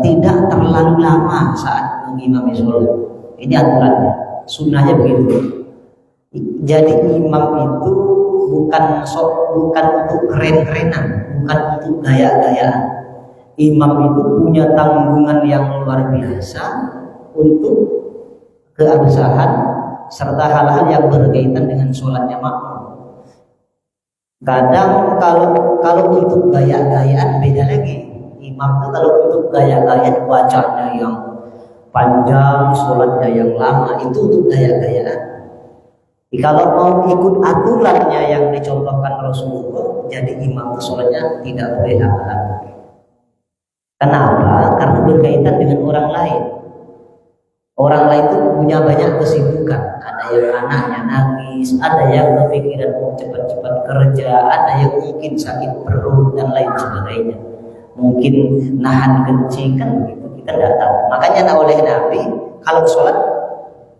tidak terlalu lama saat mengimami sholat. Ini aturannya, sunnahnya begitu. Jadi imam itu bukan untuk keren-kerenan, bukan untuk gaya-gayaan. Imam itu punya tanggungan yang luar biasa untuk keabsahan serta hal-hal yang berkaitan dengan sholatnya makmum. Kadang kalau untuk gaya-gayaan beda lagi. Imam itu kalau untuk gaya-gayaan wajahnya yang panjang, sholatnya yang lama, itu untuk gaya-gayaan. Kalau mau ikut aturannya yang dicontohkan Rasulullah, jadi imam itu sholatnya tidak boleh lama-lama. Kenapa? Karena berkaitan dengan orang lain. Orang lain itu punya banyak kesibukan. Ada yang anaknya nangis, ada yang kepikiran mau cepat-cepat kerja, ada yang mungkin sakit perut dan lain sebagainya. Mungkin nahan kencing kan begitu, kita tidak tahu. Makanya oleh Nabi kalau sholat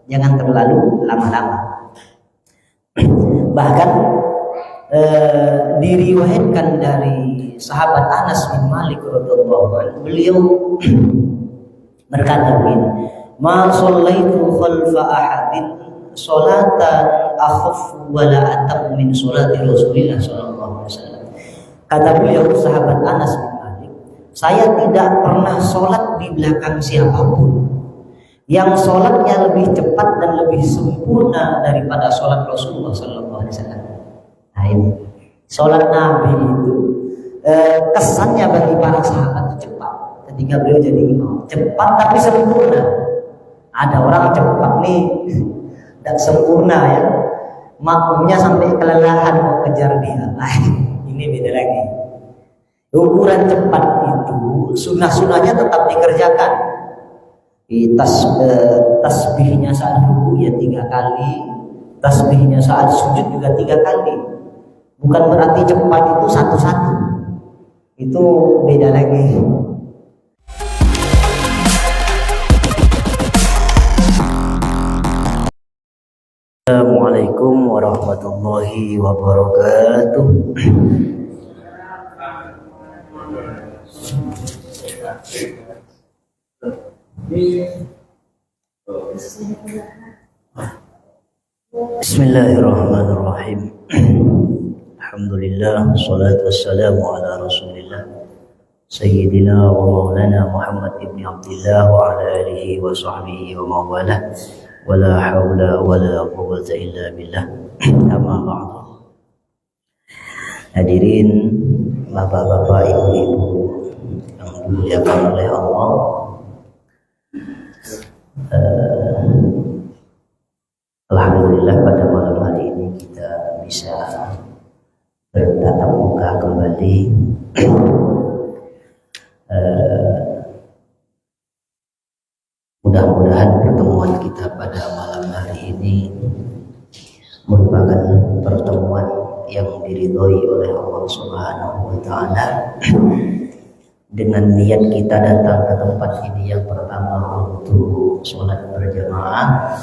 jangan terlalu lama-lama. Bahkan diriwayatkan dari sahabat Anas bin Malik radhiyallahu anhu, beliau berkata begini, "Ma shallaitu khalfa ahadin sholatan akhaf wala atam min sholati Rasulillah sallallahu alaihi wasallam." Kata beliau, sahabat Anas bin Malik, saya tidak pernah sholat di belakang siapapun yang sholatnya lebih cepat dan lebih sempurna daripada sholat Rasulullah sallallahu alaihi wasallam. Nah ini sholat Nabi itu kesannya bagi para sahabat itu cepat. Ketika beliau jadi imam, cepat tapi sempurna. Ada orang cepat nih dan sempurna ya, makmumnya sampai kelelahan mau kejar dia. Ini beda lagi. Ukuran cepat itu sunnah-sunnahnya tetap dikerjakan. Tasbihnya saat ruku ya 3 kali, tasbihnya saat sujud juga 3 kali. Bukan berarti cepat itu satu-satu. Itu beda lagi. Assalamualaikum warahmatullahi wabarakatuh. Bismillahirrahmanirrahim. Alhamdulillah, salatu wassalamu ala Rasulillah Sayyidina wa maulana Muhammad ibn Abdullah wa ala alihi wa sahbihi wa mawala wa la hawla wa la quwwata illa billah. Amma ba'du. Hadirin bapak-bapak, ibu-ibu yang dimuliakan oleh Allah, alhamdulillah pada malam hari ini kita bisa bertatap muka kembali. Mudah-mudahan pertemuan kita pada malam hari ini merupakan pertemuan yang diridhoi oleh Allah Subhanahu wa taala. Dengan niat kita datang ke tempat ini yang pertama untuk sholat berjamaah,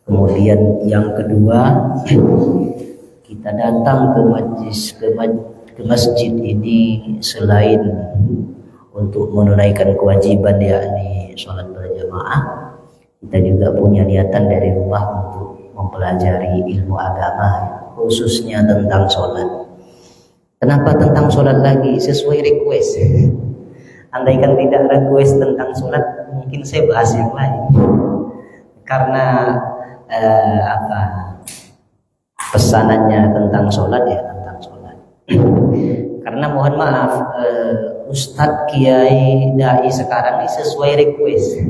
kemudian yang kedua kita datang ke masjid ini selain untuk menunaikan kewajiban yakni sholat berjamaah, kita juga punya niatan dari rumah untuk mempelajari ilmu agama, khususnya tentang sholat. Kenapa tentang sholat lagi? Sesuai request. Andaikan tidak request tentang sholat, mungkin saya bahas yang lain. Karena pesanannya tentang sholat ya tentang sholat. Karena mohon maaf, Ustadz Kiai Dai sekarang ini sesuai request.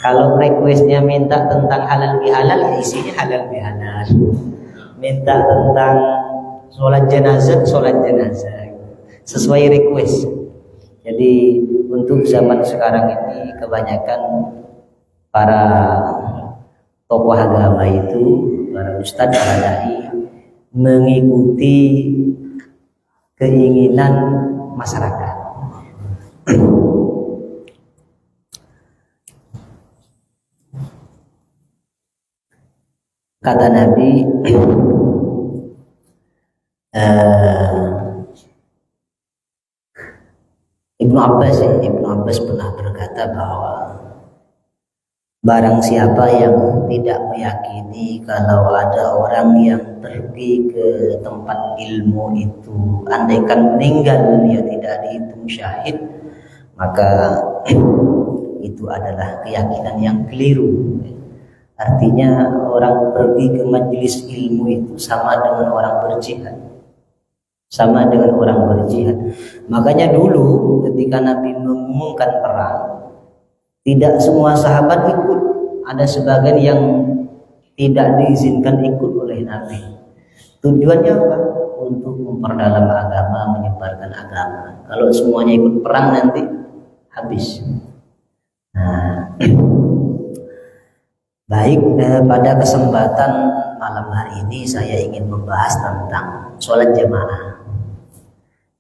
Kalau requestnya minta tentang halal bihalal, ya isinya halal bihalal. Minta tentang sholat jenazah, sesuai request. Jadi untuk zaman sekarang ini kebanyakan para tokoh agama itu, para ustadz, para dai mengikuti keinginan masyarakat. Kata Nabi, Ibnu Ibnu Abbas pernah berkata bahwa barang siapa yang tidak meyakini kalau ada orang yang pergi ke tempat ilmu itu andaikan meninggal dia tidak dihitung syahid, maka itu adalah keyakinan yang keliru. Artinya orang pergi ke majelis ilmu itu sama dengan orang berjihad. Makanya dulu ketika Nabi mengumumkan perang, tidak semua sahabat ikut. Ada sebagian yang tidak diizinkan ikut oleh Nabi. Tujuannya apa? Untuk memperdalam agama, menyebarkan agama. Kalau semuanya ikut perang nanti habis. Nah, baik, pada kesempatan malam hari ini saya ingin membahas tentang sholat jamaah.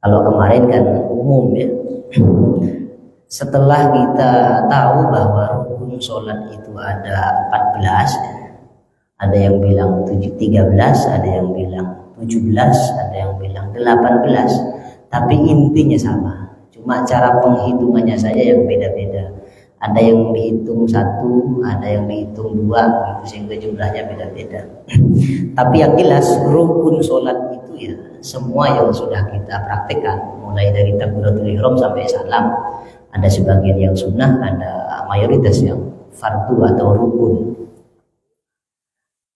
Kalau kemarin kan umum ya. Setelah kita tahu bahwa rukun sholat itu ada 14, ada yang bilang 13, ada yang bilang 17, ada yang bilang 18, tapi intinya sama. Cuma cara penghitungannya saja yang beda-beda. Ada yang dihitung 1, ada yang dihitung 2, gitu, sehingga jumlahnya beda-beda. Tapi yang jelas rukun sholat itu ya semua yang sudah kita praktekkan, mulai dari takbiratul ihram sampai salam. Ada sebagian yang sunnah, ada mayoritas yang fardu atau rukun.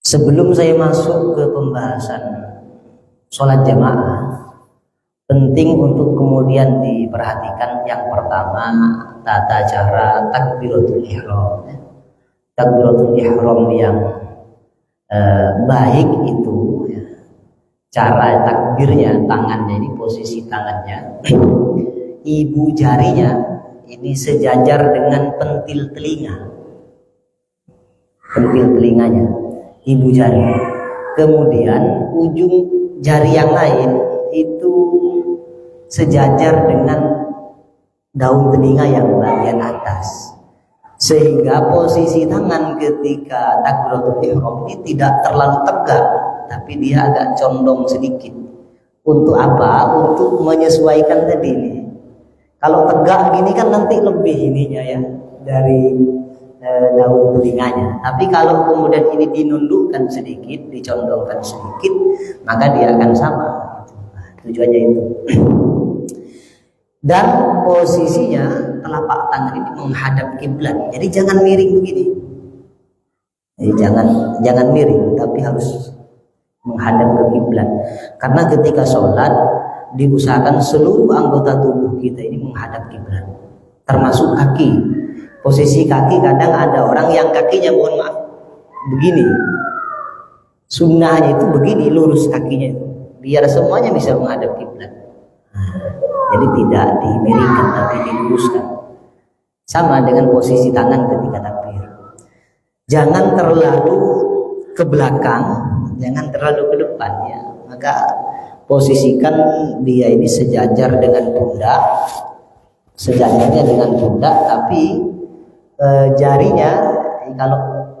Sebelum saya masuk ke pembahasan sholat jamaah, penting untuk kemudian diperhatikan yang pertama tata cara takbiratul ihram. Takbiratul ihram yang baik itu ya, cara takbirnya, tangannya ini posisi tangannya, ibu jarinya ini sejajar dengan pentil telinganya, ibu jari. Kemudian ujung jari yang lain itu sejajar dengan daun telinga yang bagian atas, sehingga posisi tangan ketika takbiratul ihram ini tidak terlalu tegak, tapi dia agak condong sedikit. Untuk apa? Untuk menyesuaikan tadi ini. Kalau tegak gini kan nanti lebih ininya ya dari daun telinganya. Tapi kalau kemudian ini dinundukkan sedikit, dicondongkan sedikit, maka dia akan sama. Nah, tujuannya itu. Dan posisinya telapak tangan ini menghadap kiblat. Jadi jangan miring begini. Jadi jangan miring, tapi harus menghadap ke kiblat. Karena ketika sholat diusahakan seluruh anggota tubuh kita ini menghadap kiblat, termasuk kaki. Posisi kaki kadang ada orang yang kakinya mohon maaf begini. Sunnahnya itu begini, lurus kakinya itu, biar semuanya bisa menghadap kiblat. Jadi tidak dimiringkan tapi diluruskan. Sama dengan posisi tangan ketika takbir. Jangan terlalu ke belakang, jangan terlalu ke depan ya. Maka posisikan dia ini sejajarnya dengan pundak, tapi jarinya kalau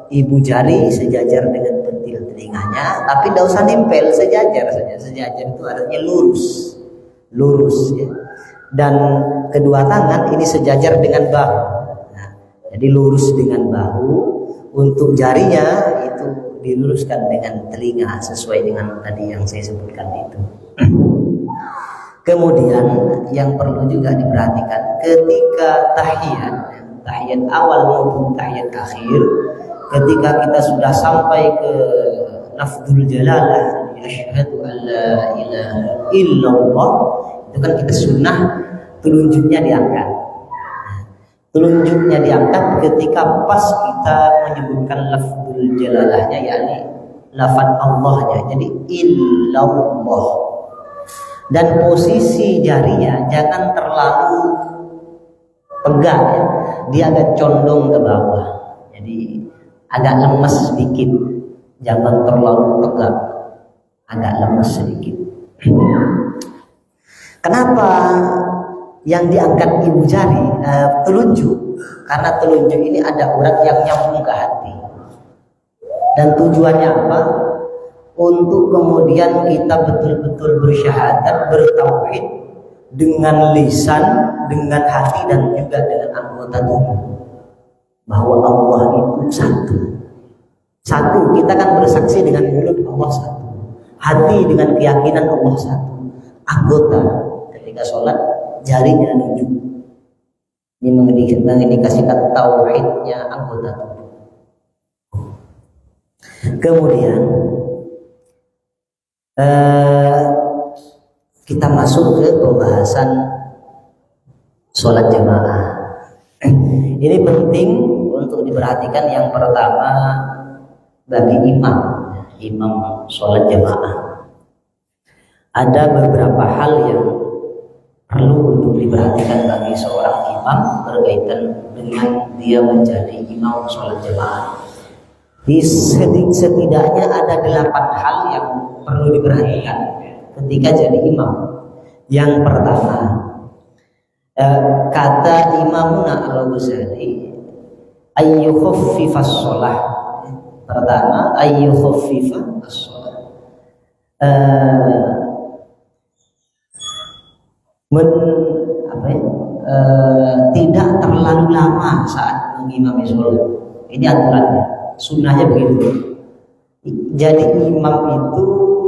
ibu jari sejajar dengan pentil telinganya, tapi tidak usah nempel, sejajar saja. Sejajar itu artinya lurus ya. Dan kedua tangan ini sejajar dengan bahu. Nah, jadi lurus dengan bahu. Untuk jarinya itu diluruskan dengan telinga sesuai dengan tadi yang saya sebutkan itu. Kemudian yang perlu juga diperhatikan ketika tahiyat awal maupun tahiyat akhir, ketika kita sudah sampai ke lafzul jalalah, asyhadu an la ilaha illallah, itu kan kita sunnah telunjuknya diangkat. Telunjuknya diangkat ketika pas kita menyebutkan lafzul jalalahnya, yakni lafaz Allahnya, jadi illallah. Dan posisi jarinya jangan terlalu tegak ya. Dia agak condong ke bawah, jadi agak lemes sedikit. Jangan terlalu tegak, agak lemes sedikit. Kenapa yang diangkat ibu jari, telunjuk? Karena telunjuk ini ada urat yang nyambung ke hati. Dan tujuannya apa? Untuk kemudian kita betul-betul bersyahadat, bertauhid, dengan lisan, dengan hati, dan juga dengan anggota tubuh bahwa Allah itu satu. Satu, kita kan bersaksi dengan mulut Allah satu, hati dengan keyakinan Allah satu, anggota ketika sholat jarinya nunjuk. Ini mengindikasikan tauhidnya anggota tubuh. Kemudian kita masuk ke pembahasan sholat jamaah. Ini penting untuk diperhatikan. Yang pertama, bagi imam sholat jamaah, ada beberapa hal yang perlu untuk diperhatikan bagi seorang imam berkaitan dengan dia menjadi imam sholat jamaah. Setidaknya ada 8 hal yang perlu diperhatikan ketika jadi imam. Yang pertama, kata Imamuna Al-Ghazali, ayyukhaffifas sholah. Pertama, ayyukhaffifas sholah, tidak terlalu lama saat mengimami sholat. Ini aturannya, sunnahnya begitu. Jadi imam itu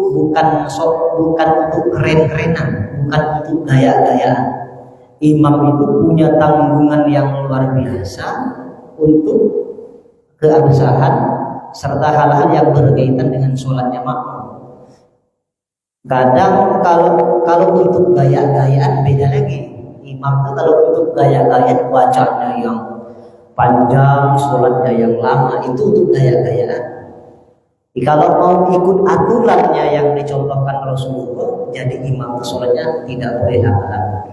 bukan untuk keren-kerenan, bukan untuk gaya-gayaan. Imam itu punya tanggungan yang luar biasa untuk keabsahan serta hal-hal yang berkaitan dengan sholatnya makmum. Kadang kalau untuk gaya-gayaan beda lagi. Imam itu kalau untuk gaya-gayaan wajahnya yang panjang, sholatnya yang lama, itu untuk gaya-gayaan. Kalau mau ikut aturannya yang dicontohkan Rasulullah, jadi imam sholatnya tidak boleh lama-lama.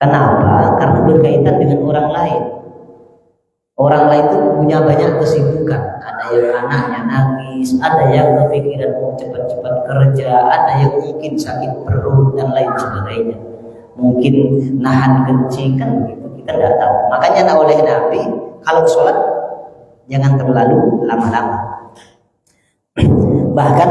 Kenapa? Karena berkaitan dengan orang lain. Orang lain itu punya banyak kesibukan. Ada yang anaknya nangis, ada yang kepikiran mau cepat-cepat kerja, ada yang mungkin sakit perut dan lain sebagainya. Mungkin nahan kencing, kan begitu, kita tidak tahu. Makanya oleh Nabi, kalau sholat jangan terlalu lama-lama. Bahkan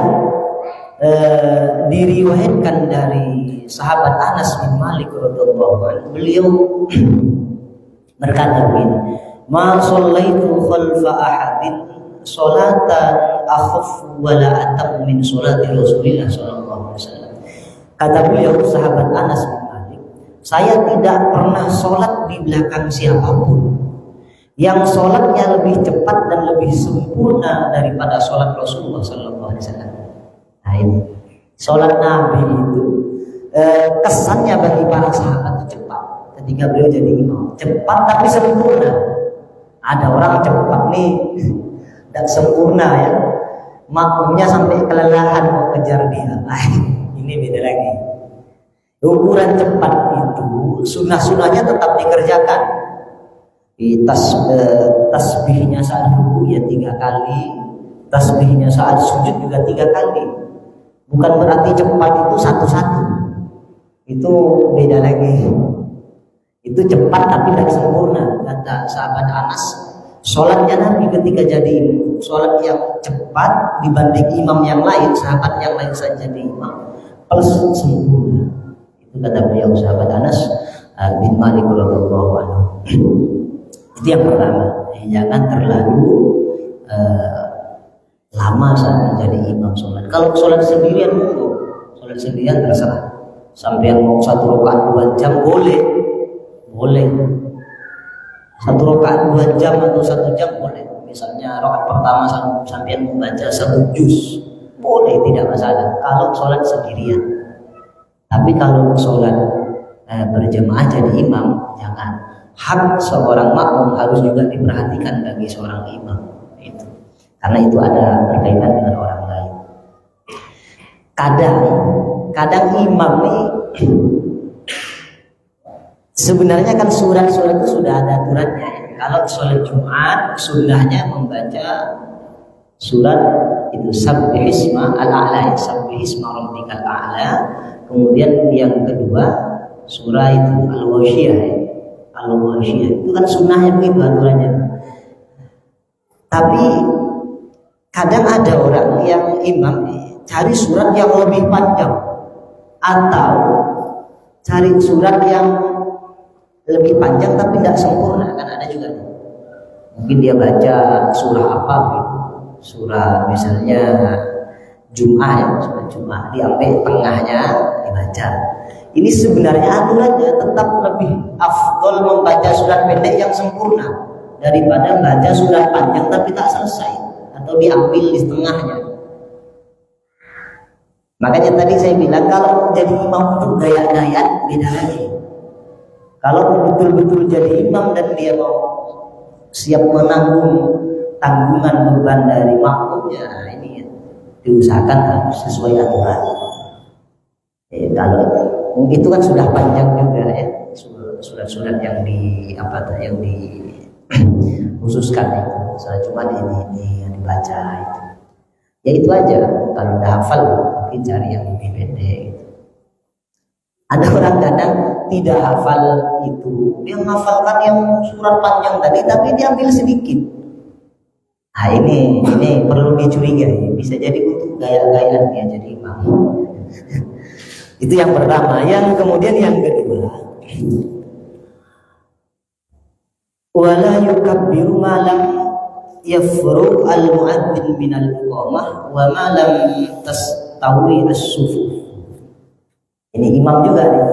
diriwayatkan dari sahabat Anas bin Malik radhiyallahu anhu, beliau berkata begini, ma shallaitu khalfa ahadin sholatan akhaffu wa la atamu min sholati Rasulillah sallallahu alaihi wasallam. Kata beliau, sahabat Anas bin Malik, saya tidak pernah sholat di belakang siapapun yang sholatnya lebih cepat dan lebih sempurna daripada sholat Rasulullah sallallahu alaihi wasallam. Nah, ini sholat Nabi itu kesannya bagi para sahabat itu cepat. Ketika beliau jadi imam, cepat tapi sempurna. Ada orang cepat nih dan sempurna ya, makmumnya sampai kelelahan mau kejar dia. Ini beda lagi. Ukuran cepat itu sunnah-sunnahnya tetap dikerjakan. Tasbihnya saat ruku ya 3 kali, tasbihnya saat sujud juga 3 kali. Bukan berarti cepat itu satu-satu, itu beda lagi. Itu cepat tapi tidak sempurna. Kata sahabat Anas, sholatnya Nabi ketika jadi sholat yang cepat dibanding imam yang lain, sahabat yang lain saja jadi imam, plus sempurna. Itu kata beliau, sahabat Anas bin Malik radhiyallahu anhu. Itu yang pertama, jangan terlalu lama saat menjadi imam sholat. Kalau sholat sendirian monggo, sholat sendirian terserah. Sampai yang mau 1 rakaat 2 jam boleh. 1 rakaat 2 jam atau 1 jam boleh. Misalnya rakaat pertama sampai membaca 1 juz, boleh, tidak masalah. Kalau sholat sendirian. Tapi kalau sholat berjamaah jadi imam, jangan. Hak seorang makmum harus juga diperhatikan bagi seorang imam itu, karena itu ada berkaitan dengan orang lain. Kadang imam nih sebenarnya kan surat-surat itu sudah ada aturannya ya. Kalau sholat Jumat sunnahnya membaca surat itu Sabbihisma al-A'la, Sabbihisma rabbikal a'la. Kemudian yang kedua surah itu Al-Wasyiyah ya. Al-Wasyiyah itu kan sunnahnya begitu aturannya. Tapi kadang ada orang yang imam cari surat yang lebih panjang atau cari surat yang lebih panjang tapi tidak sempurna, kan ada juga. Mungkin dia baca surah apa gitu, surah misalnya Jum'ah ya, surah Jum'ah diambil tengahnya dibaca. Ini sebenarnya aturannya tetap lebih afdol membaca surat pendek yang sempurna daripada baca surat panjang tapi tak selesai atau diambil di tengahnya. Makanya tadi saya bilang kalau jadi imam untuk gaya-gayaan beda lagi. Kalau betul-betul jadi imam dan dia mau siap menanggung tanggungan beban dari makmumnya, ini diusahakan harus sesuai aturan. Kalau itu kan sudah panjang juga ya, surat-surat yang yang dikhususkan itu. Soalnya cuma ini yang dibaca itu. Ya itu aja. Kalau udah hafal mungkin cari yang lebih pendek. Ada orang kadang tidak hafal itu, dia menghafalkan yang surat panjang tadi tapi dia ambil sedikit. Nah ini perlu dicurigai, bisa jadi untuk gaya-gayaan dia jadi imam. Itu yang pertama. Yang kemudian yang kedua, wala yukabbiru ma lam yafru al-mu'adzin min al-iqamah wa ma lam tastawi as-sufuf. Ini imam juga nih.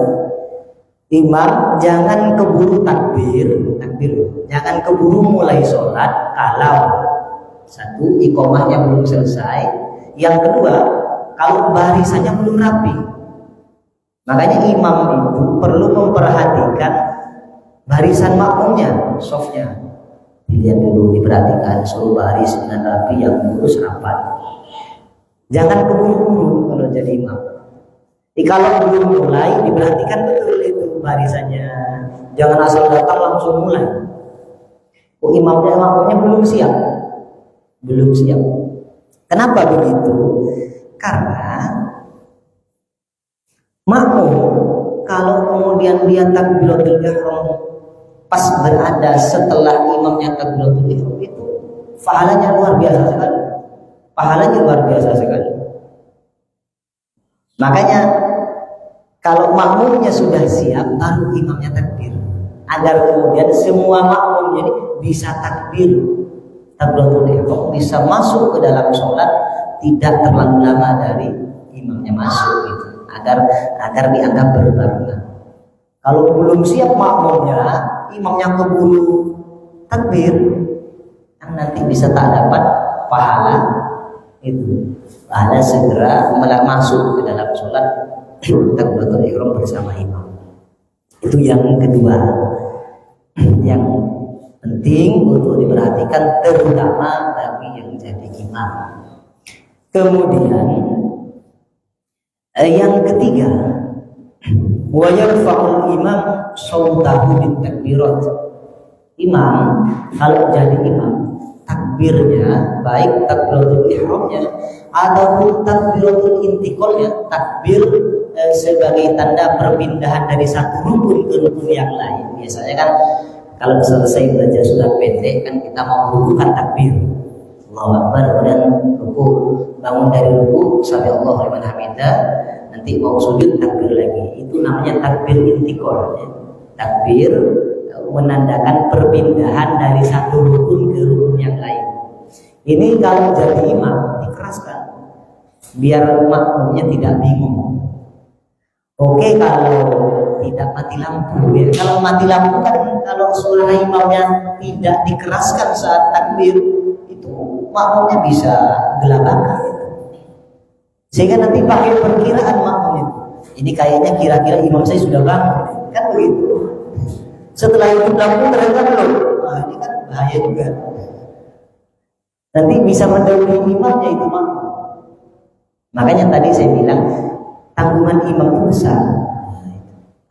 Imam jangan keburu takbir, jangan keburu mulai sholat kalau satu iqamahnya belum selesai, yang kedua kalau barisannya belum rapi. Makanya imam itu perlu memperhatikan barisan makmumnya, softnya dilihat dulu, diperhatikan, suruh baris dengan rapi yang lurus rapat. Jangan keburu-buru kalau jadi imam. Kalau belum mulai diperhatikan betul itu barisannya, jangan asal datang langsung mulai. Makmumnya belum siap. Kenapa begitu? Karena makmum kalau kemudian dia takbiratul ihram pas berada setelah imamnya takbiratul ihram itu pahalanya luar biasa sekali. Makanya kalau makmumnya sudah siap baru imamnya takbir, agar kemudian semua makmum jadi bisa takbir takbiratul ihram, bisa masuk ke dalam sholat tidak terlalu lama dari imamnya masuk gitu. Agar dianggap berbarengan. Kalau belum siap makmumnya, imamnya keburu takbir, kan nanti bisa tak dapat pahala itu. Pahala segera masuk ke dalam sholat takbiratul ihram bersama imam. Itu yang kedua, yang penting untuk diperhatikan terutama bagi yang jadi imam. Kemudian yang ketiga, wa yarfa'ul imam sautahu bin takbirat. Imam kalau jadi imam, takbirnya baik takbiratul ihramnya ataupun takbiratul intiqalnya, takbir sebagai tanda perpindahan dari satu rukun ke rukun yang lain. Biasanya kan kalau selesai belajar surat pendek kan kita mau rukukan takbir, Allahu Akbar, kemudian ruku, bangun dari ruku sami Allahu liman hamidah, nanti mau sujud takbir lagi. Itu namanya takbir intiqal ya. Takbir menandakan perpindahan dari satu rukun ke rukun yang lain. Ini kalau jadi imam dikeraskan biar makmumnya tidak bingung. Oke kalau tidak mati lampu ya. Kalau mati lampu kan kalau suara imamnya tidak dikeraskan saat takbir itu makmumnya bisa gelabakan. Sehingga nanti pakai perkiraan makmumnya. Ini kayaknya kira-kira imam saya sudah bangun. Kan begitu. Setelah hidup lampu ternyata belum. Nah, ini kan bahaya juga. Nanti bisa mendahului imamnya itu makmum. Makanya tadi saya bilang tanggungan imam itu besar.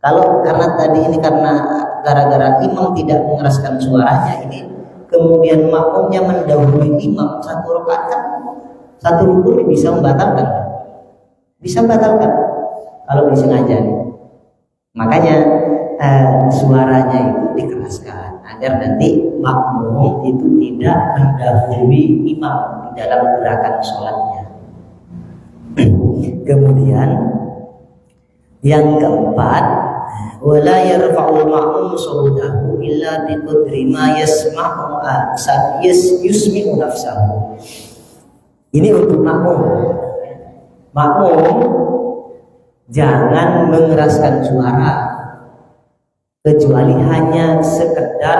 Kalau karena tadi ini karena gara-gara imam tidak mengeraskan suaranya ini, kemudian makmumnya mendahului imam satu rakaat kan satu rukun bisa membatalkan. Bisa membatalkan kalau disengaja. Makanya suaranya itu dikeraskan agar nanti makmum itu tidak mendahului imam di dalam gerakan sholatnya. Kemudian yang keempat, wala yarfa'ul ma'mum sautahu illa biqadri ma yasma'u yusmi'u nafsahu. Ini untuk makmum. Makmum jangan mengeraskan suara kecuali hanya sekedar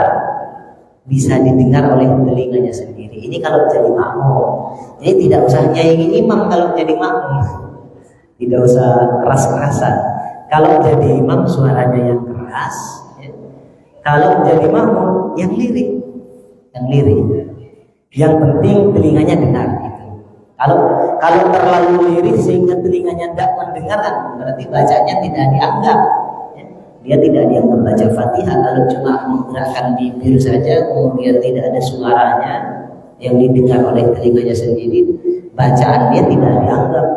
bisa didengar oleh telinganya sendiri. Ini kalau jadi makmum. Jadi tidak usah nyanyi imam kalau jadi makmum. Tidak usah keras-kerasan. Kalau jadi imam suaranya yang keras, ya. Kalau jadi makmum yang lirik, Yang penting telinganya dengar. Gitu. Kalau terlalu lirik sehingga telinganya tidak mendengarkan, berarti bacanya tidak dianggap. Ya. Dia tidak dianggap baca Fatihah. Kalau cuma menggerakkan bibir saja, kemudian tidak ada suaranya yang didengar oleh telinganya sendiri, bacaan dia tidak dianggap,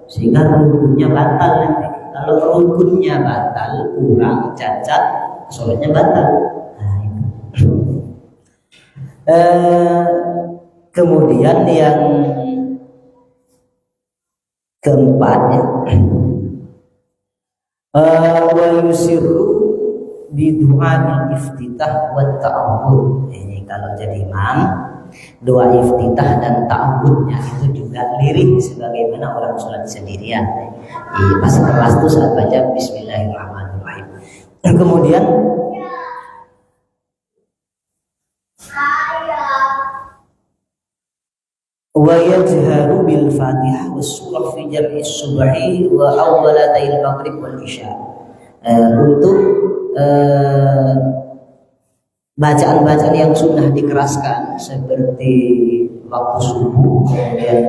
sehingga rukunnya batal nanti. Kalau rukunnya batal, kurang, cacat, sholatnya batal. Nah, itu. Kemudian yang keempatnya, wa yusirru bi du'a'il iftitah wa ta'awud. Ini kalau jadi imam, doa iftitah dan ta'awudnya itu juga lirik sebagaimana orang sholat sendirian. Pas keras itu saat baca Bismillahirrahmanirrahim. Kemudian wa yajharu bil Fatihah was surah fi jam'i subhi wa awwalatayil maghrib wal isya. Untuk bacaan-bacaan yang sunnah dikeraskan seperti waktu subuh, kemudian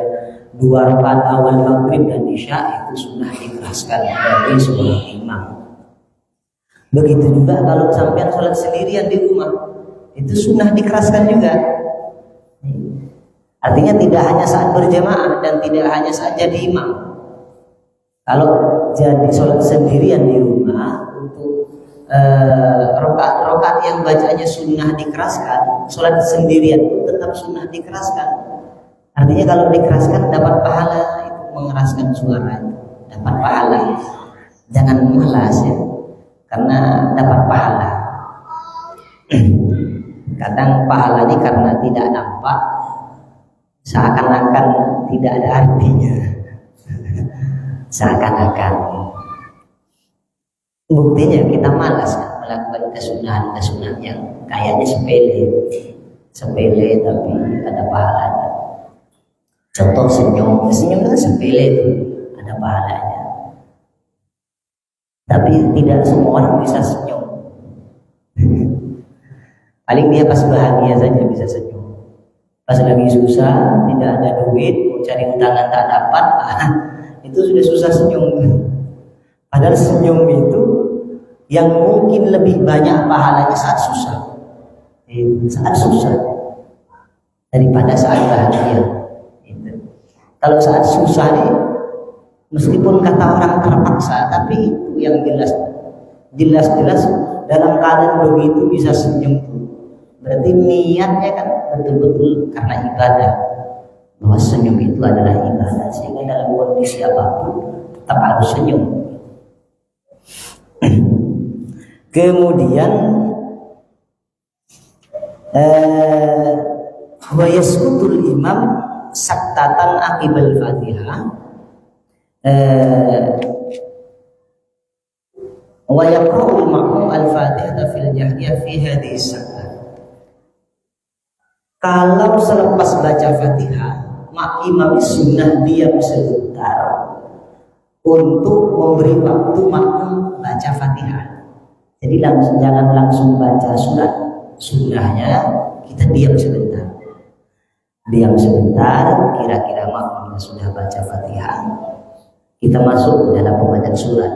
2 rakaat awal maghrib dan isya itu sunnah dikeraskan dari seorang imam. Begitu juga kalau sampean sholat sendirian di rumah, itu sunnah dikeraskan juga. Artinya tidak hanya saat berjamaah dan tidak hanya saat jadi imam. Kalau jadi sholat sendirian di rumah, untuk rokaat yang bacanya sunnah dikeraskan, sholat sendirian itu tetap sunnah dikeraskan. Artinya kalau dikeraskan dapat pahala, itu mengeraskan suara itu dapat pahala. Jangan malas ya, karena dapat pahala. Kadang pahalanya karena tidak nampak, seakan-akan tidak ada artinya. Seakan-akan. Buktinya kita malas melakukan kesunahan yang kayaknya sepele tapi ada pahalanya. Contoh senyum itu sepele itu ada pahalanya. Tapi tidak semua orang bisa senyum. Paling dia pas bahagia saja bisa senyum. Pas lagi susah, tidak ada duit, mau cari undangan tak dapat, itu sudah susah senyum. Padahal senyum itu yang mungkin lebih banyak pahalanya saat susah. Saat susah daripada saat bahagia. Kalau saat susah nih, meskipun kata orang terpaksa, tapi itu yang jelas dalam keadaan begitu bisa senyum. Berarti niatnya kan betul-betul karena ibadah, bahwa senyum itu adalah ibadah, sehingga dalam kondisi apapun tetap harus senyum. Kemudian wa yaskutul imam saktatan akibal Fatihah wa yaqra'ul ma'mum al-Fatihah fil jahriyah fi hadhihi saktah. Kalau selepas baca Fatihah, imam sunnah diam sebentar untuk memberi waktu makmum baca Fatihah. Jadi jangan langsung baca surat. Sunnahnya kita diam sebentar. Kira-kira makmumnya sudah baca Fatihah, kita masuk dalam pembacaan surat.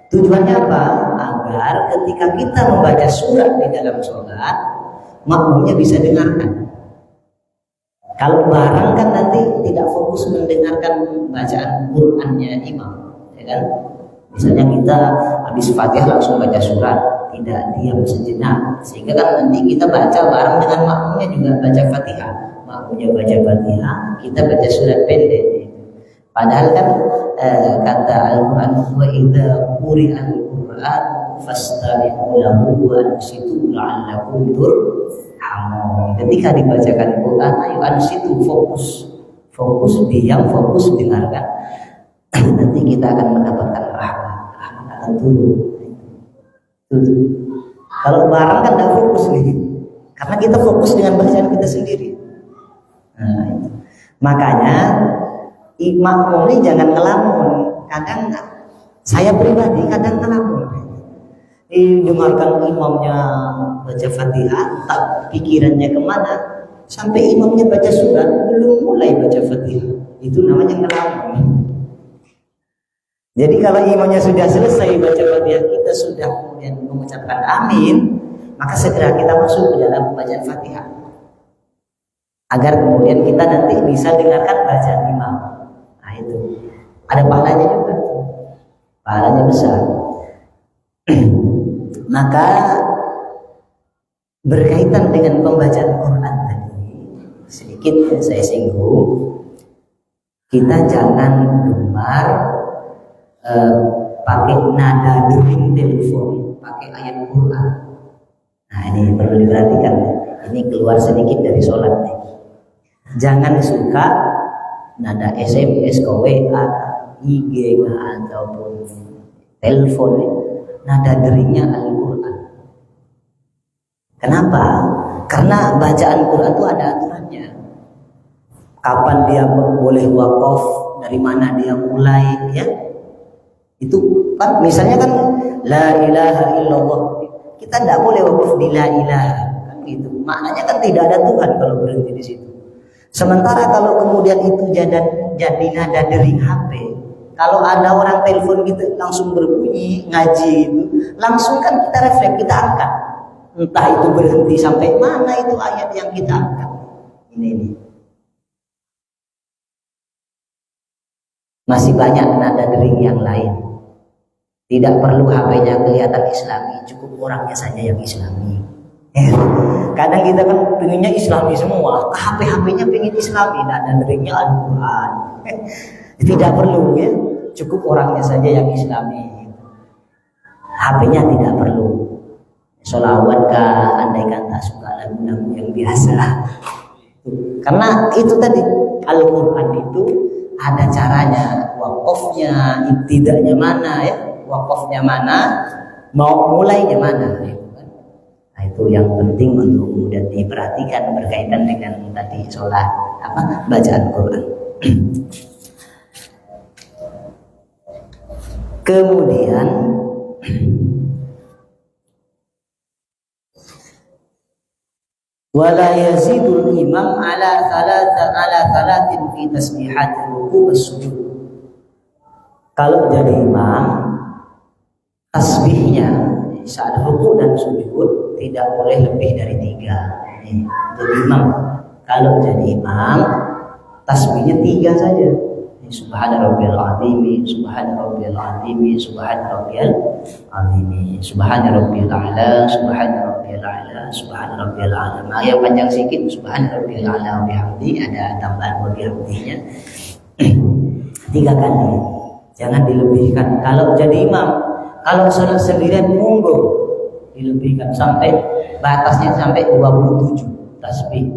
Tujuannya apa? Agar ketika kita membaca surat di dalam sholat, makmumnya bisa dengarkan. Kalau barang kan nanti tidak fokus mendengarkan bacaan Qur'annya imam, ya kan? Misalnya kita habis Fatihah langsung baca surat, tidak diam sejenak, sehingga kan nanti kita baca bareng dengan makmumnya juga baca Fatihah. Makmumnya baca Fatihah, kita baca surat pendek. Padahal kan kata Al-Quran, wa idza quri'al Qur'an fastami'u lahu wa ansitu la'allakum turhamun. Ketika dibacakan Quran, ayo ansitu, fokus diam, fokus dengarkan. Nanti kita akan mendapatkan rahmat akan turun. Kalau bareng kan tidak fokus nih, karena kita fokus dengan bacaan kita sendiri. Nah, itu. Makanya makmum ini jangan ngelamun. Kadang saya pribadi kadang ngelamun. Dengarkan imamnya baca Fatihah, tak pikirannya kemana, sampai imamnya baca surat belum mulai baca Fatihah. Itu namanya ngelamun. Jadi kalau imamnya sudah selesai baca Fatihah, kita sudah kemudian mengucapkan amin, maka segera kita masuk ke dalam pembacaan Fatihah. Agar kemudian kita nanti bisa dengarkan bacaan imam. Nah itu. Ada pahalanya juga. Pahalanya besar. Maka berkaitan dengan pembacaan Quran tadi, sedikit saya singgung, kita jangan gemar pakai nada dering telepon, pakai ayat Quran. Nah ini perlu diperhatikan. Ini keluar sedikit dari sholat nih. Jangan suka nada SMS, WA, IG ataupun telepon, nada deringnya Al-Quran. Kenapa? Karena bacaan Quran itu ada aturannya. Kapan dia boleh wakaf, dari mana dia mulai, ya? Itu kan misalnya kan la ilaha illallah, kita tidak boleh wakaf di la ilaha, kan gitu. Maknanya kan tidak ada Tuhan kalau berhenti di situ. Sementara kalau kemudian itu jadi nada dering HP, kalau ada orang telepon gitu langsung berbunyi ngaji itu, langsung kan kita refleks, kita angkat. Entah itu berhenti sampai mana itu ayat yang kita angkat. Ini. Masih banyak nada dering yang lain. Tidak perlu HP-nya kelihatan Islami, cukup orangnya saja yang Islami. Kadang kita kan pengennya Islami semua, HP-nya pengen Islami, nada deringnya Al-Quran. Tidak perlu, ya, cukup orangnya saja yang Islami. HP-nya tidak perlu. Sholawat kah, andaikan tak suka lagu-lagu yang biasa. Karena itu tadi Al-Quran itu ada caranya, wakafnya, ibtidanya mana, ya. Wakafnya mana, mau mulainya mana, gitu kan? Nah itu yang penting untuk kemudian diperhatikan berkaitan dengan tadi sholat bacaan Quran. Kemudian wala yazidul imam ala thalathin fi tasbihatir ruku' was sujud. Kalau jadi imam, tasbihnya saat rukuk dan sujud tidak boleh lebih dari 3. Jadi imam, kalau jadi imam, tasbihnya 3 saja. Subhana rabbiyal azim, subhana rabbiyal azim, subhana rabbiyal azim, subhana rabbiyal a'la, subhana rabbiyal a'la, subhana rabbiyal a'la. Yang panjang sedikit, subhana rabbiyal a'la wa bihamdi, ada tambahan wa bihamdinya. 3 kali. Jangan dilebihkan. Kalau jadi imam, kalau sholat sendirian monggo dilebihkan sampai batasnya sampai 27 tasbih.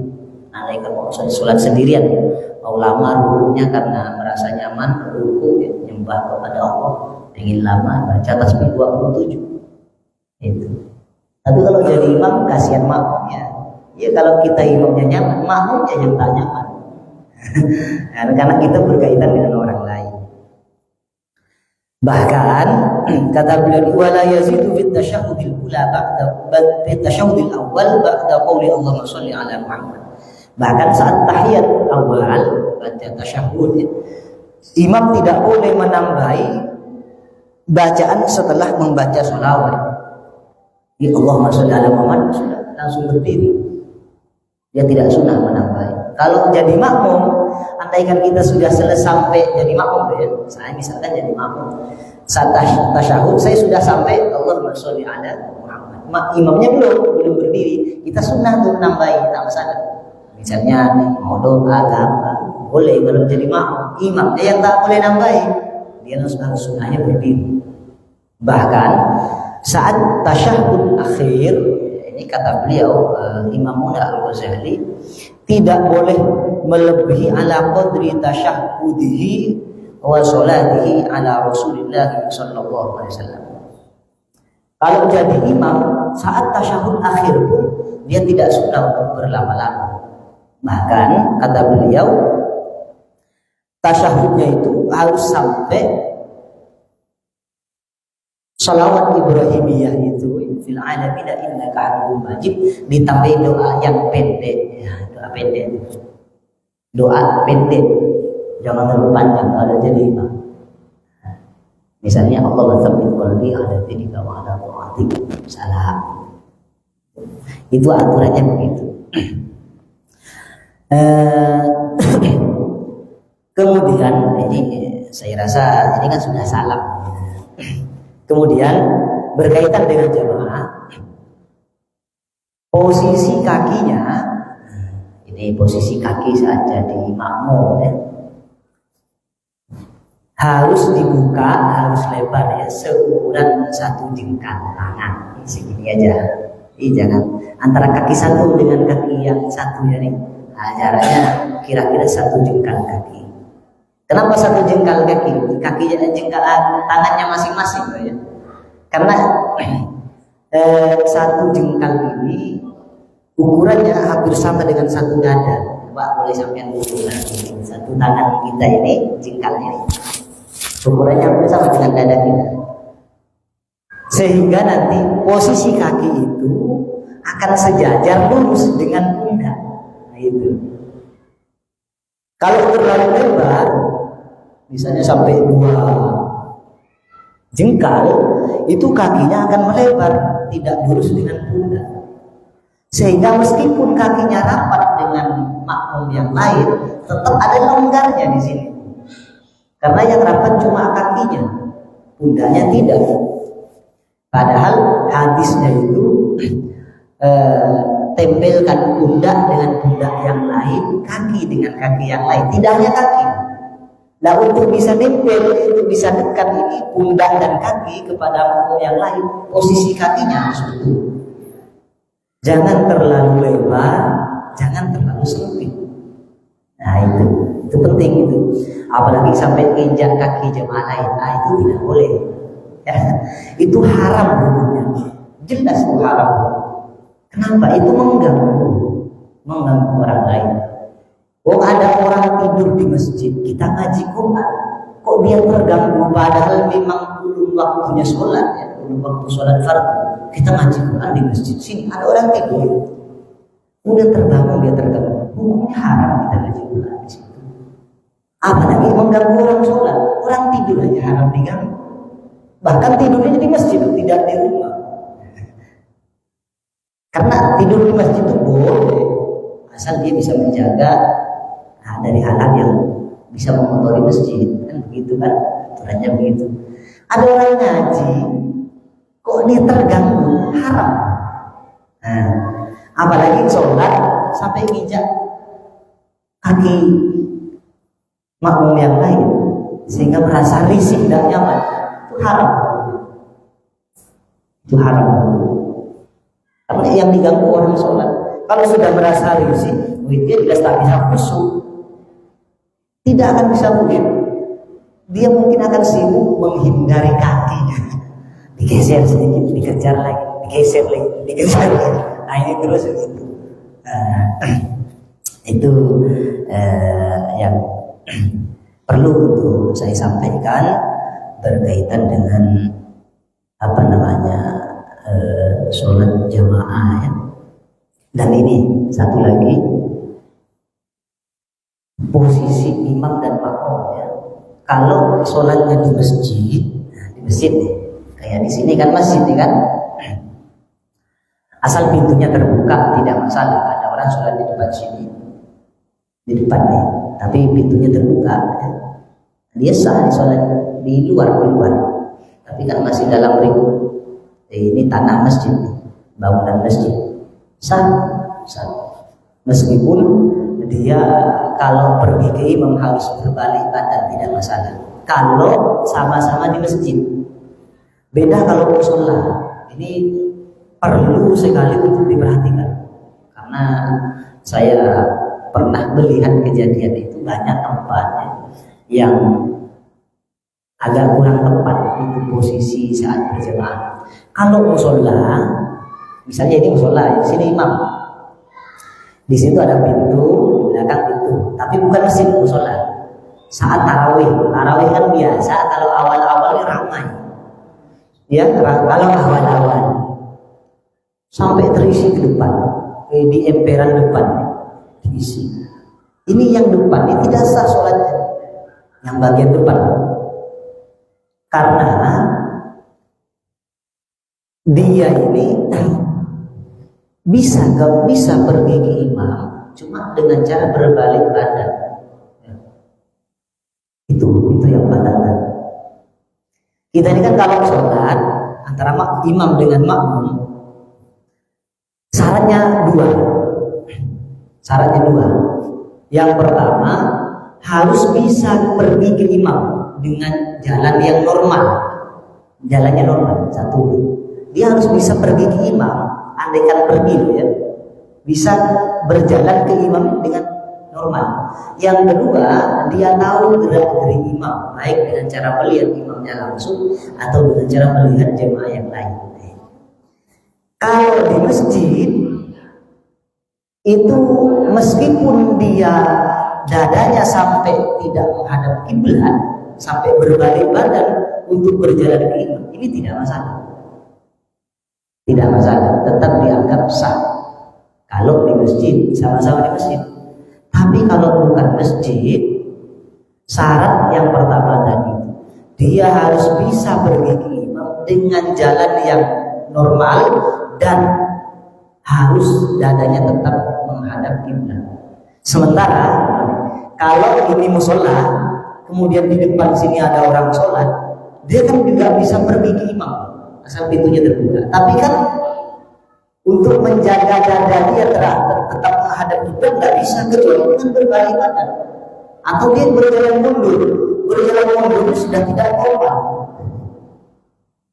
Andaikan mau sholat sendirian, mau lama rukuknya karena merasa nyaman rukuk, ya, nyembah kepada Allah, ingin lama baca tasbih 27. Itu. Tapi kalau jadi imam kasihan makmumnya. Ya kalau kita imamnya nyaman, makmumnya yang tak nyaman. Karena kita berkaitan dengan orang lain. Bahkan kata beliau wala yazidu fit tasyahhudil ula ba'da fit tasyahhudil awal ba'da qouli Allahumma shalli ala Muhammad. Bahkan saat tahiyat awal baca tasyahhud, imam tidak boleh menambahi bacaan setelah membaca sholawat. Ya Allahumma shalli ala Muhammad, sudah langsung berdiri. Dia tidak sunnah menambahi. Kalau jadi makmum, andaikan kita sudah selesai sampai jadi makmum, ya. Saya misalkan jadi makmum, saat tasyahud saya sudah sampai Allahumma sholli ala Muhammad. Imamnya belum berdiri, kita sunnah untuk menambahi, tak masalah. Misalnya mau doa apa, boleh kalau jadi makmum. Imamnya yang tak boleh nambahi, dia harus sunnahnya berdiri. Bahkan saat tasyahud akhir, ini kata beliau Imam Al-Ghazali, tidak boleh melebihi ala qadri tasyahudihi wa salatihi ala Rasulillah sallallahu alaihi wasallam. Kalau jadi imam saat tasyahud akhir pun dia tidak sunnah untuk berlama-lama. Bahkan kata beliau tasyahudnya itu harus sampai salawat Ibrahimiyah itu fil alamin innaka hamidum majid ditambahin doa yang pendek. Ya, doa pendek. Doa pendek. Jangan terlalu panjang kalau jadi imam. Misalnya Allah tsabbit qalbi ala dinika wa ala ta'atik. Salam. Itu aturannya begitu. Kemudian ini saya rasa ini kan sudah salam. Kemudian berkaitan dengan jamaah, posisi kakinya, ini posisi kaki saat jadi makmum ya, harus dibuka, harus lebar ya, seukuran satu jengkal tangan, segini aja. Ini jangan antara kaki satu dengan kaki yang satu ya nih. Nah, jaraknya kira-kira satu jengkal kaki. Kenapa satu jengkal kaki? Kakinya jengkal tangannya masing-masing ya. Karena satu jengkal ini ukurannya hampir sama dengan satu dada. Coba boleh sampean ukur satu tangan kita ini jengkalnya. Ukurannya hampir sama dengan dada kita. Sehingga nanti posisi kaki itu akan sejajar lurus dengan pundak. Nah, itu. Kalau terlalu lebar, misalnya sampai 2 jengkal, itu kakinya akan melebar, tidak lurus dengan pundak. Sehingga meskipun kakinya rapat dengan makmum yang lain, tetap ada longgarnya di sini. Karena yang rapat cuma kakinya, pundaknya tidak. Padahal hadisnya itu tempelkan pundak dengan pundak yang lain, kaki dengan kaki yang lain. Tidak hanya kaki. Nah, untuk bisa nempel, untuk bisa dekat ini pundak dan kaki kepada makmum yang lain, posisi kakinya harus betul. Jangan terlalu lebar, jangan terlalu sempit. Nah, itu penting itu. Apalagi sampai injak kaki jemaah lain, itu tidak boleh. Ya, itu haram hukumnya. Jelas itu haram. Kenapa? Itu mengganggu orang lain. Oh, ada orang tidur di masjid, kita ngaji Quran, kok dia terganggu padahal memang belum waktunya sholat ya, belum waktu sholat fardu. Kita ngaji Quran di masjid sini, ada orang tidur, udah terbangun dia terganggu, hukumnya haram kita ngaji Quran di situ. Apalagi mengganggu orang sholat, orang tidur aja haram diganggu. Bahkan tidurnya di masjid, tidak di rumah. Karena tidur di masjid itu boleh, asal dia bisa menjaga dari hal-hal yang bisa mengotori masjid, kan begitu kan? Aturannya begitu. Ada orang ngaji, kok dia terganggu, haram. Nah, apalagi sholat sampai nginjak kaki makmum yang lain, sehingga merasa risih dan nyaman, itu haram. Itu haram. Karena yang diganggu orang sholat, kalau sudah merasa risih, dia jelas tak bisa khusyuk. Tidak akan bisa khusyuk. Dia mungkin akan sibuk menghindari kakinya. Digeser sedikit, dikejar lagi, digeser lagi, dikejar lagi. Nah, ini terus begitu. Itu yang perlu untuk saya sampaikan berkaitan dengan sholat jamaah ya. Dan ini satu lagi, posisi imam dan makmum ya. Kalau sholatnya di masjid, di masjid nih, kayak di sini kan masjid nih kan, asal pintunya terbuka tidak masalah. Ada orang sholat di depan sini, di depan nih, tapi pintunya terbuka ya. Dia sah di sholat di luar. Tapi kan masih dalam lingkup ini tanah masjid, bangunan masjid, sah. Meskipun dia kalau pergi ke imam harus berbalik badan tidak masalah. Kalau sama-sama di masjid, beda kalau musola. Ini perlu sekali untuk diperhatikan, karena saya pernah melihat kejadian itu banyak tempatnya yang agak kurang tepat itu posisi saat berjamaah. Kalau musola, misalnya ini musola, di sini imam, di situ ada pintu, di belakang pintu, tapi bukan masjid musola. Saat tarawih kan biasa kalau awal-awalnya ramai, ya kalau awal-awal sampai terisi ke depan, di emperan depan diisi. Ini yang depan ini tidak sah sholatnya, yang bagian depan, karena dia ini bisa pergi ke imam cuma dengan cara berbalik badan. Itu yang batalkan. Kita ini kan kalau sholat antara imam dengan makmum syaratnya dua. Yang pertama harus bisa pergi ke imam dengan jalan yang normal. Jalannya normal, satu. Dia harus bisa pergi ke imam, andaikan pergi ya, bisa berjalan ke imam dengan normal. Yang kedua, dia tahu gerak-gerik imam, baik dengan cara melihat imamnya langsung atau dengan cara melihat jemaah yang lain. Kalau di masjid itu meskipun dia dadanya sampai tidak menghadap kiblat, sampai berbalik badan untuk berjalan ke imam, ini tidak masalah. Tidak masalah, tetap dianggap sah. Kalau di masjid, sama-sama di masjid. Tapi kalau bukan masjid, syarat yang pertama tadi, dia harus bisa pergi ke imam dengan jalan yang normal dan harus dadanya tetap menghadap kiblat. Sementara kalau ini musola, kemudian di depan sini ada orang sholat, dia kan juga bisa pergi ke imam asal pintunya terbuka. Tapi kan untuk menjaga dada dia tetap menghadap kiblat nggak bisa kecuali dengan berbalik badan. Atau dia berjalan mundur sudah tidak kompak.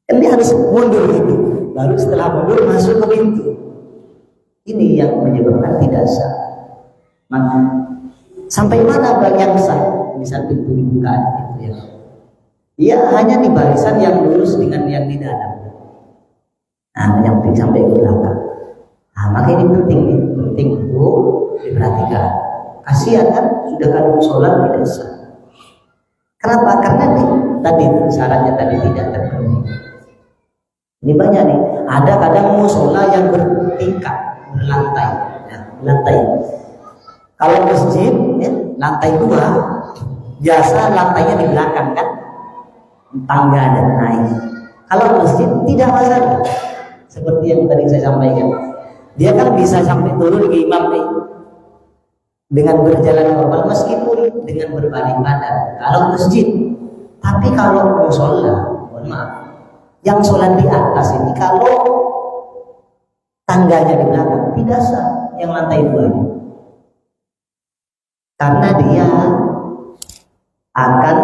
Kan dia harus mundur gitu, baru setelah mundur masuk ke pintu. Ini yang menyebabkan tidak sah. Maka sampai mana yang sah? Misal pintu dibuka gitu ya. Ia hanya di barisan yang lurus dengan yang di dalam. Nah, yang sampai ke belakang. Nah, maka ini penting untuk diperhatikan. Kasihan kan sudah kadung sholat tidak sah. Kenapa? Karena tadi syaratnya tadi tidak terpenuhi. Ini banyak nih. Ada kadang musola yang bertingkat, berlantai. Ya, lantai. Kalau masjid, ya, lantai 2, biasa lantainya di belakang kan, tangga dan naik. Kalau masjid tidak masalah. Seperti yang tadi saya sampaikan, dia kan bisa sampai turun ke imam nih dengan berjalan normal meskipun dengan berbalik badan. Kalau masjid, tapi kalau musola, mohon maaf, yang sholat di atas ini kalau tangganya di belakang tidak sah, yang lantai 2 ini, karena dia akan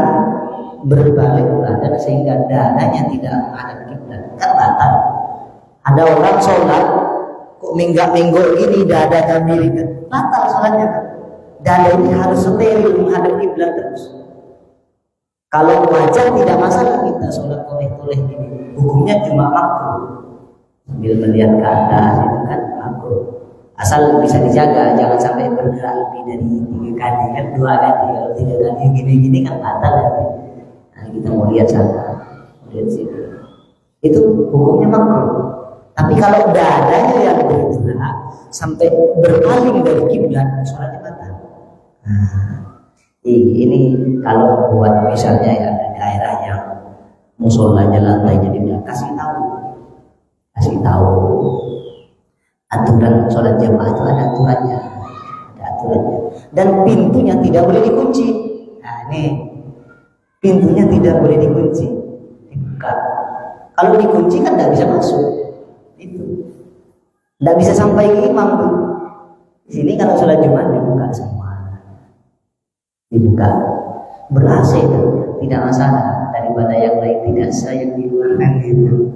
berbalik badan sehingga dadanya tidak menghadap kiblat, kan batal. Ada orang sholat kok minggak-minggok gini, dada miring, batal sholatnya. Dada ini harus steril menghadap kiblat terus. Kalau wajah tidak masalah, kita sholat toleh-toleh gini, hukumnya cuma makruh sambil melihat ke atas, itu kan makruh. Asal bisa dijaga, jangan sampai bergerak lebih dari 3 kali kan, 2 kali. Kalau 3 kali gini-gini kan batal ya. Nah, kita mau lihat sana, lihat sini, itu hukumnya makruh. Tapi kalau dadanya yang bergerak sampai berpaling dari kiblat, sholatnya batal. Nah, ini kalau buat misalnya ya daerah yang musolanya lantainya di belakang, kasih tahu aturan sholat jamaah itu ada aturannya, dan pintunya tidak boleh dikunci. Nah, ini pintunya tidak boleh dikunci, dibuka. Kalau dikunci kan tidak bisa masuk, itu tidak bisa sampai ke imam tuh. Di sini kalau sholat Jumat dibuka semua, dibuka ber-AC, tidak masalah, daripada yang lain tidak sah yang di luar kan gitu.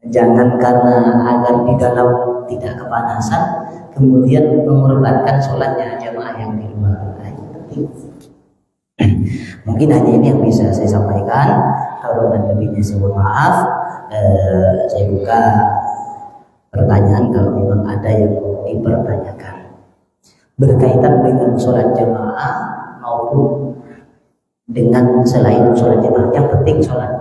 Jangan karena agar di dalam tidak kepanasan kemudian mengorbankan sholatnya jamaah yang di luar. Mungkin hanya ini yang bisa saya sampaikan. Kalau dan lebihnya saya mohon maaf. Saya buka pertanyaan kalau memang ada yang dipertanyakan berkaitan dengan sholat jamaah maupun dengan selain sholat jamaah. Yang penting sholat.